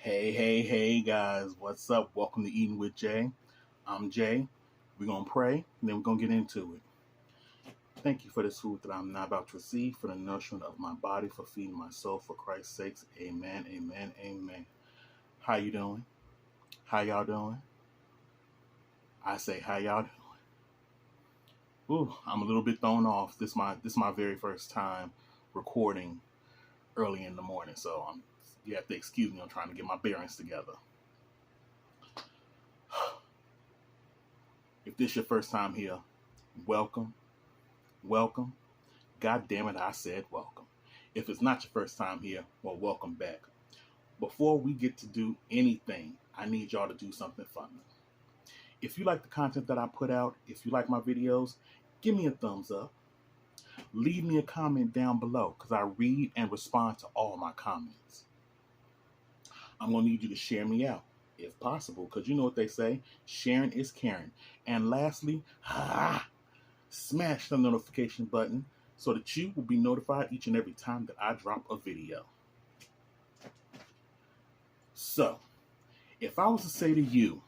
Hey guys, what's up? Welcome to Eating with Jay. I'm Jay. We're going to pray and then we're going to get into it. Thank you for this food that I'm now about to receive, for the nourishment of my body, for feeding my soul, for Christ's sakes. Amen, amen, amen. How you doing? How y'all doing? I say, how y'all doing? Ooh, I'm a little bit thrown off. This is my very first time recording early in the morning, so you have to excuse me. I'm trying to get my bearings together. If this is your first time here, welcome. God damn it, I said welcome. If it's not your first time here, well, welcome back. Before we get to do anything, I need y'all to do something fun. If you like the content that I put out, if you like my videos, give me a thumbs up. Leave me a comment down below, because I read and respond to all my comments. I'm going to need you to share me out, if possible, because you know what they say, sharing is caring. And lastly, smash the notification button so that you will be notified each and every time that I drop a video. So, if I was to say to you,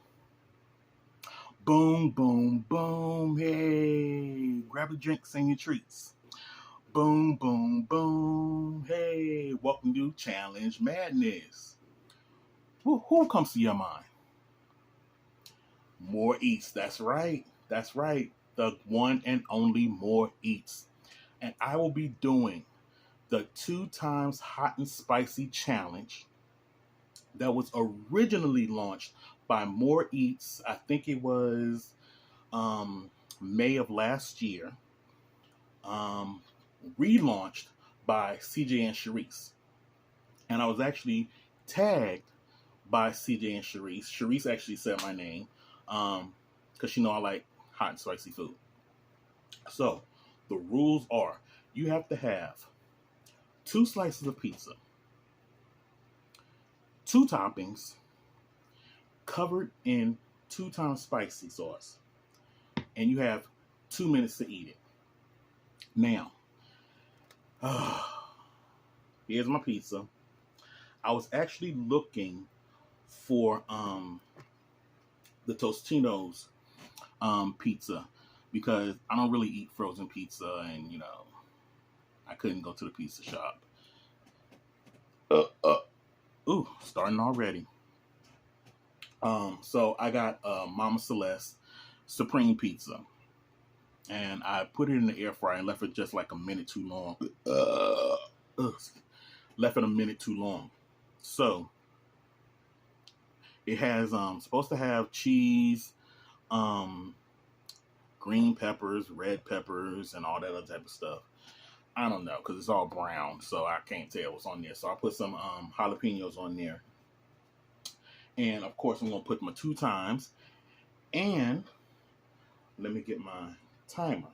boom, boom, boom, hey, grab your drinks and your treats. Boom, boom, boom, hey, welcome to Challenge Madness. Who comes to your mind? More Eats, that's right. The one and only More Eats. And I will be doing the 2 times hot and spicy challenge that was originally launched by More Eats. I think it was May of last year. Relaunched by CJ and Shereese. And I was actually tagged by CJ and Shereese. Shereese actually said my name because she know I like hot and spicy food. So the rules are, you have to have 2 slices of pizza, 2 toppings, covered in 2 times spicy sauce, and you have 2 minutes to eat it. Now, here's my pizza. I was actually looking for the Tostino's pizza, because I don't really eat frozen pizza, and I couldn't go to the pizza shop. Ooh, starting already. So I got Mama Celeste Supreme Pizza, and I put it in the air fryer and left it just like a minute too long. Left it a minute too long. So it has supposed to have cheese, green peppers, red peppers, and all that other type of stuff. I don't know, because it's all brown, so I can't tell what's on there. So I put some jalapenos on there. And, of course, I'm going to put my 2 times. And let me get my timer.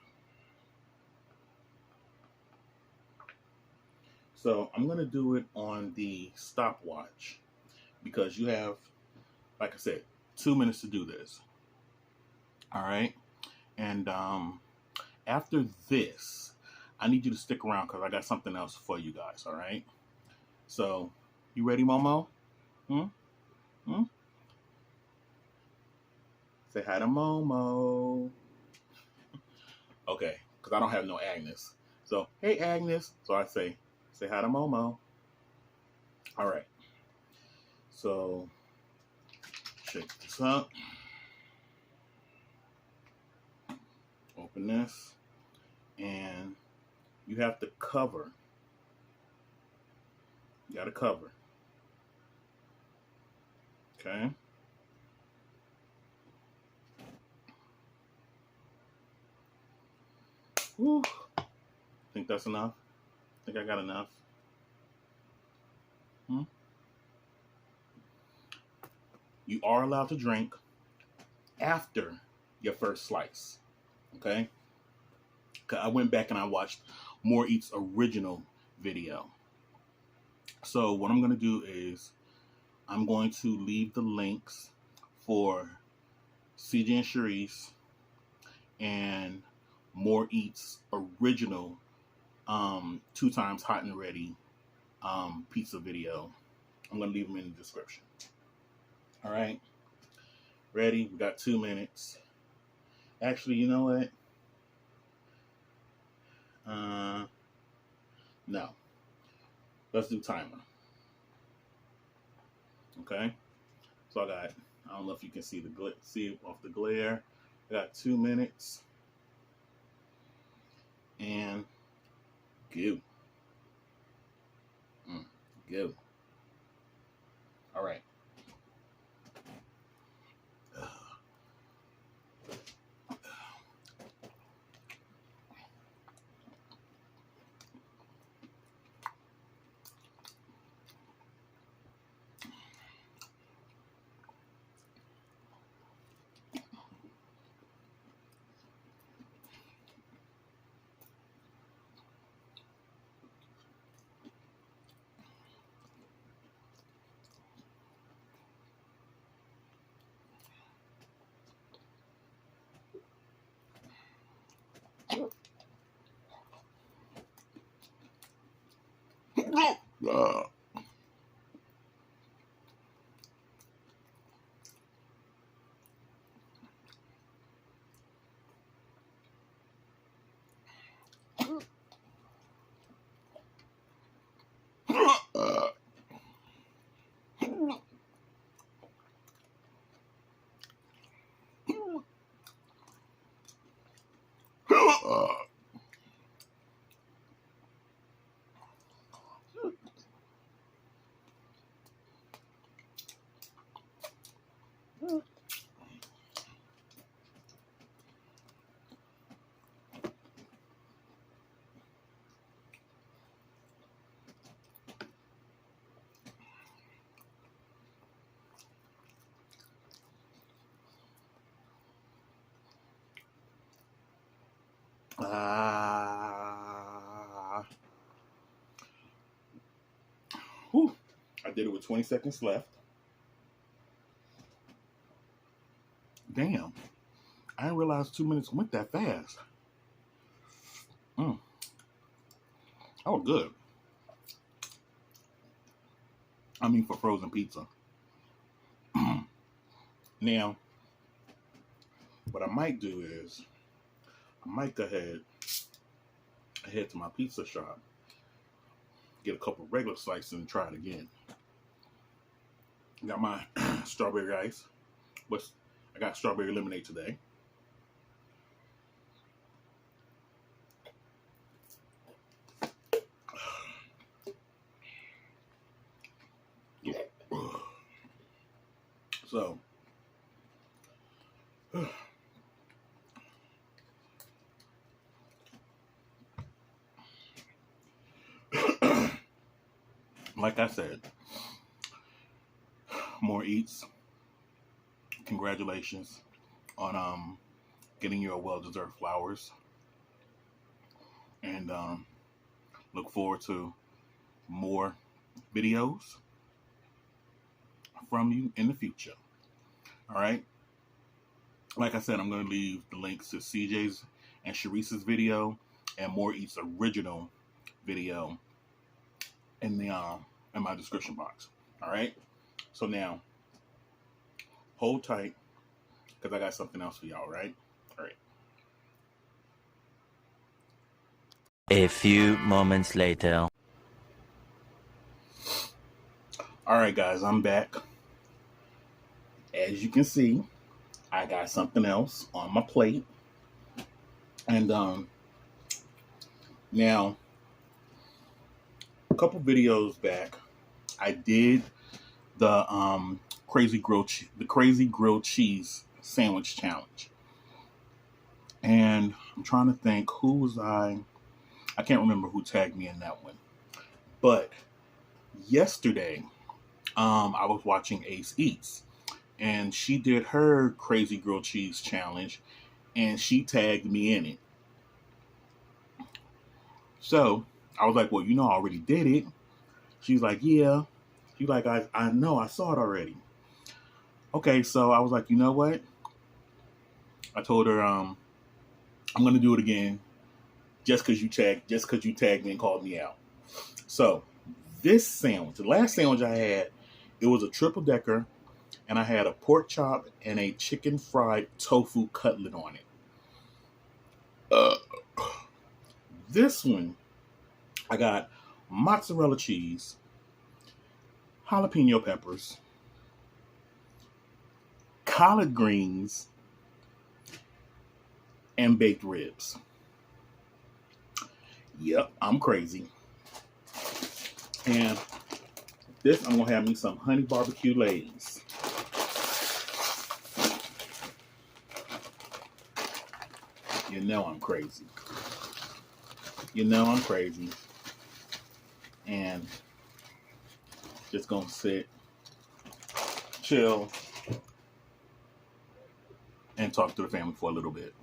So I'm going to do it on the stopwatch, because you have, like I said, 2 minutes to do this. All right? And after this, I need you to stick around, because I got something else for you guys, all right? So, you ready, Momo? Say hi to Momo. Okay, because I don't have no Agnes. So, hey, Agnes. So I say hi to Momo. All right. So, check this out. Open this. And you have to cover. You got to cover. Okay. Whew. Think that's enough? Think I got enough? You are allowed to drink after your first slice. Okay? I went back and I watched More Eats original video. So what I'm going to do is I'm going to leave the links for CJ and Shereese and More Eats original 2 times hot and ready pizza video I'm going to leave them in the description. All right. Ready? We got 2 minutes. Actually, you know what? No. Let's do timer. Okay. So I don't know if you can see see off the glare. I got 2 minutes. And go. Go. All right. Whew. I did it with 20 seconds left. Damn. I didn't realize 2 minutes went that fast. Oh, good. I mean, for frozen pizza. Now, what I might do is, I might go ahead to my pizza shop, get a couple regular slices and try it again. Got my strawberry ice. I got strawberry lemonade today. So, like I said, more eats. Congratulations on getting your well-deserved flowers, and look forward to more videos from you in the future. All right. Like I said, I'm going to leave the links to CJ's and Shereese's video and More Eats original video in the in my description box. All right. So now, hold tight because I got something else for y'all. Right. All right. A few moments later. All right, guys, I'm back. As you can see, I got something else on my plate. And now, a couple videos back, I did the crazy grilled cheese sandwich challenge. And I'm trying to think, who was I can't remember who tagged me in that one. But yesterday, I was watching Ace Eats, and she did her crazy grilled cheese challenge, and she tagged me in it. So I was like, well, I already did it. She's like, yeah. She's like, I know, I saw it already. Okay, so I was like, you know what? I told her, I'm gonna do it again, just because you tagged me and called me out. So this sandwich, the last sandwich I had, It was a triple decker, and I had a pork chop and a chicken fried tofu cutlet on it. This one, I got mozzarella cheese, jalapeno peppers, collard greens, and baked ribs. Yep, I'm crazy. And this, I'm gonna have me some honey barbecue lays. You know I'm crazy. You know I'm crazy. And just gonna sit, chill, and talk to the family for a little bit.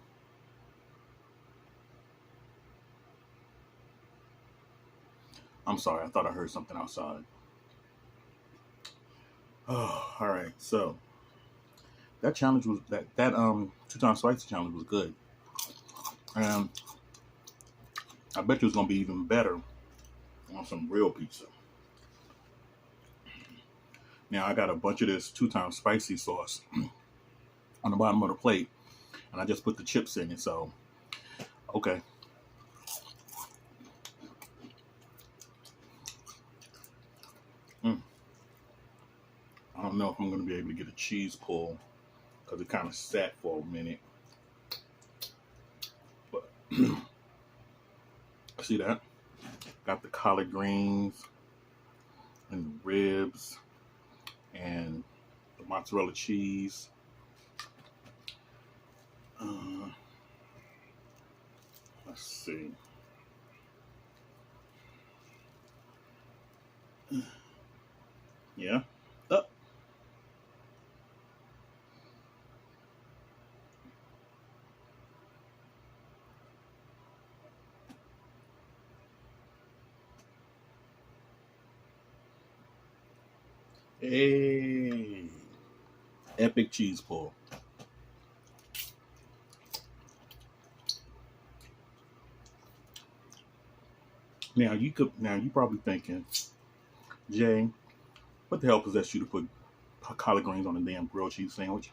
I'm sorry, I thought I heard something outside. Oh, all right. So that challenge was that 2-time spicy challenge was good. And I bet you it's gonna be even better on some real pizza. Now I got a bunch of this 2-time spicy sauce on the bottom of the plate, and I just put the chips in it. So, okay. I don't know if I'm gonna be able to get a cheese pull because it kind of sat for a minute. But see that? Got the collard greens and the ribs and the mozzarella cheese. Let's see. Yeah. Up. Hey. Epic cheese pull. Now you probably thinking, Jay, what the hell possessed you to put collard greens on a damn grilled cheese sandwich?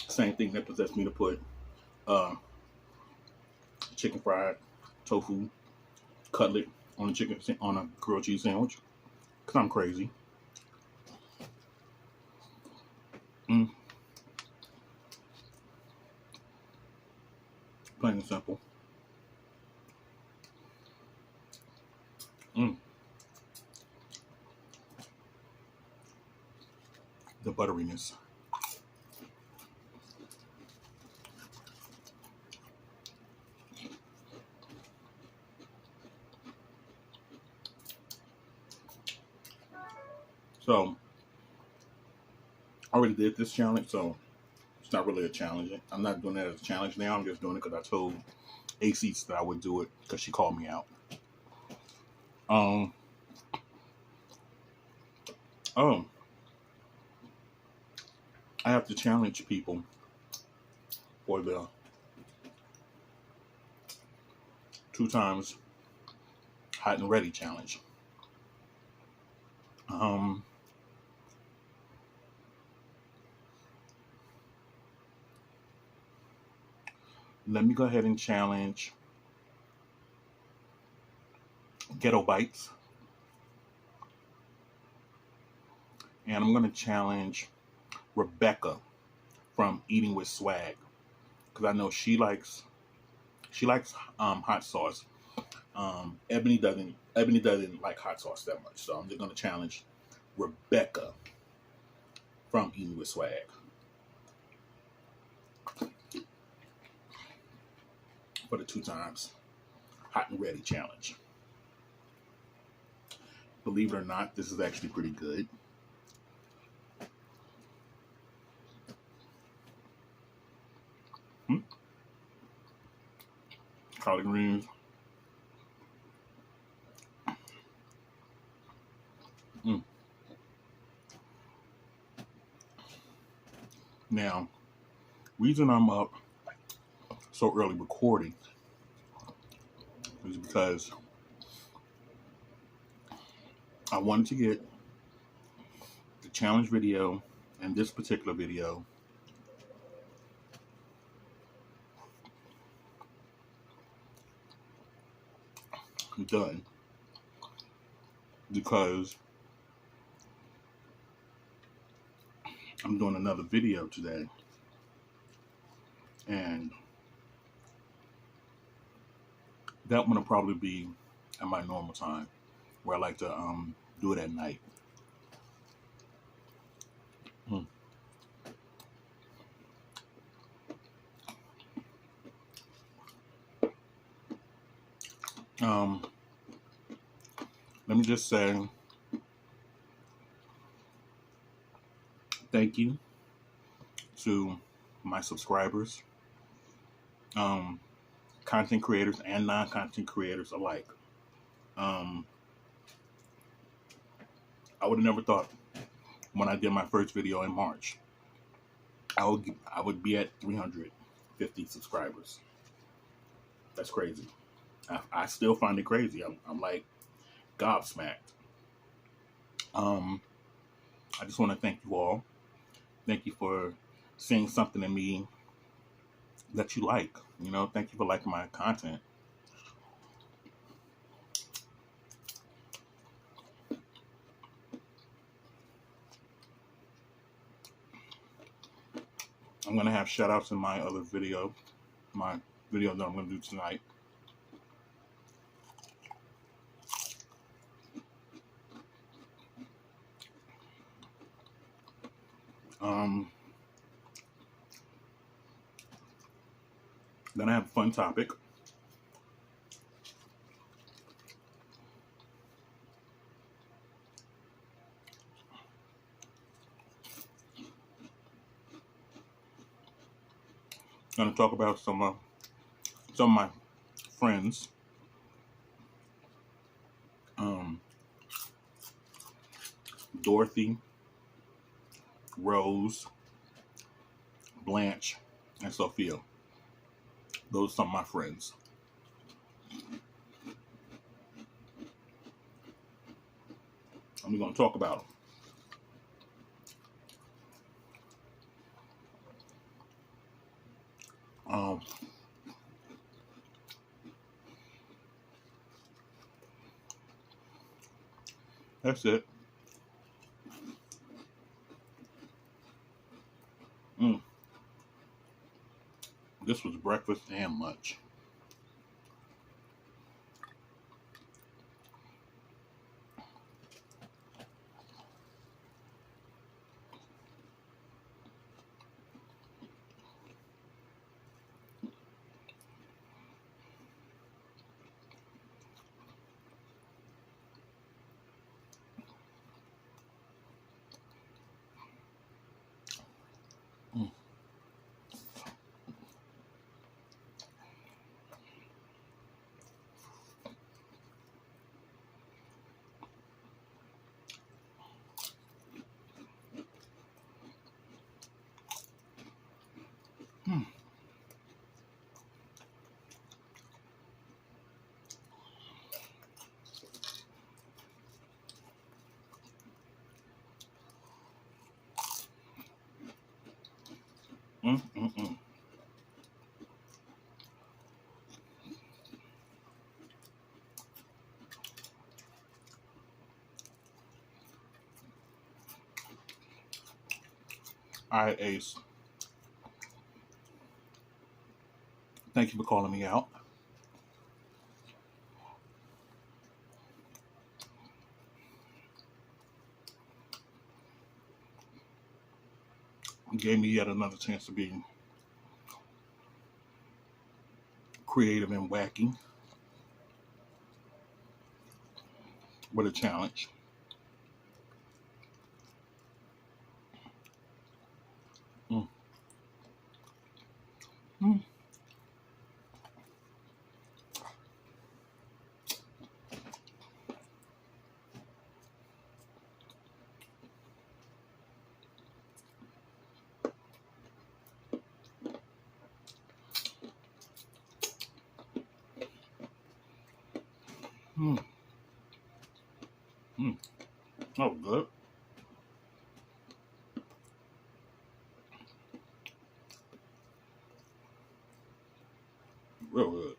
Same thing that possessed me to put chicken fried tofu cutlet on a grilled cheese sandwich. Cause I'm crazy. Plain and simple. The butteriness. So I already did this challenge, so it's not really a challenge. I'm not doing that as a challenge now. I'm just doing it because I told ACs that I would do it because she called me out. I have to challenge people for the 2 times hot and ready challenge. Let me go ahead and challenge Ghetto Bites. And I'm going to challenge Rebecka from Eating with Swag. Because I know she likes hot sauce. Ebony doesn't like hot sauce that much. So I'm just going to challenge Rebecka from Eating with Swag. For the 2 times hot and ready challenge. Believe it or not, this is actually pretty good. Collard greens. Now, reason I'm up so early recording is because I wanted to get the challenge video and this particular video done, because I'm doing another video today, and that one will probably be at my normal time, where I like to do it at night. Let me just say thank you to my subscribers, content creators and non-content creators alike. I would have never thought when I did my first video in March, I would be at 350 subscribers. That's crazy. I still find it crazy. I'm like gobsmacked. I just want to thank you all. Thank you for seeing something in me that you like. You know, thank you for liking my content. I'm going to have shout outs in my other video, that I'm going to do tonight. Then I have a fun topic. I'm going to talk about some of my friends. Dorothy, Rose, Blanche, and Sophia. Those are some of my friends. And we're going to talk about them. That's it. This was breakfast and lunch. All right, Ace. Thank you for calling me out. You gave me yet another chance to be creative and wacky with a challenge. Mm. Mm. Oh, good. Real good.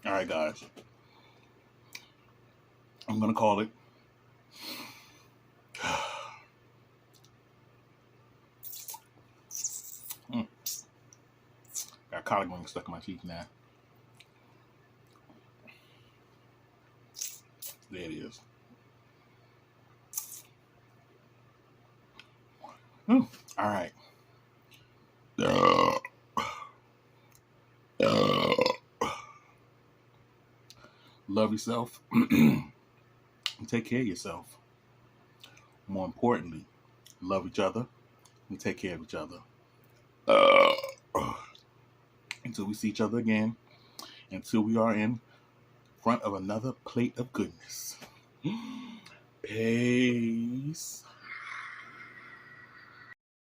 All right, guys. I'm gonna call it. Mm. Got collard greens stuck in my teeth now. There it is. All right. Love yourself. And take care of yourself. More importantly, love each other and take care of each other. Until we see each other again. Until we are in front of another plate of goodness. Peace.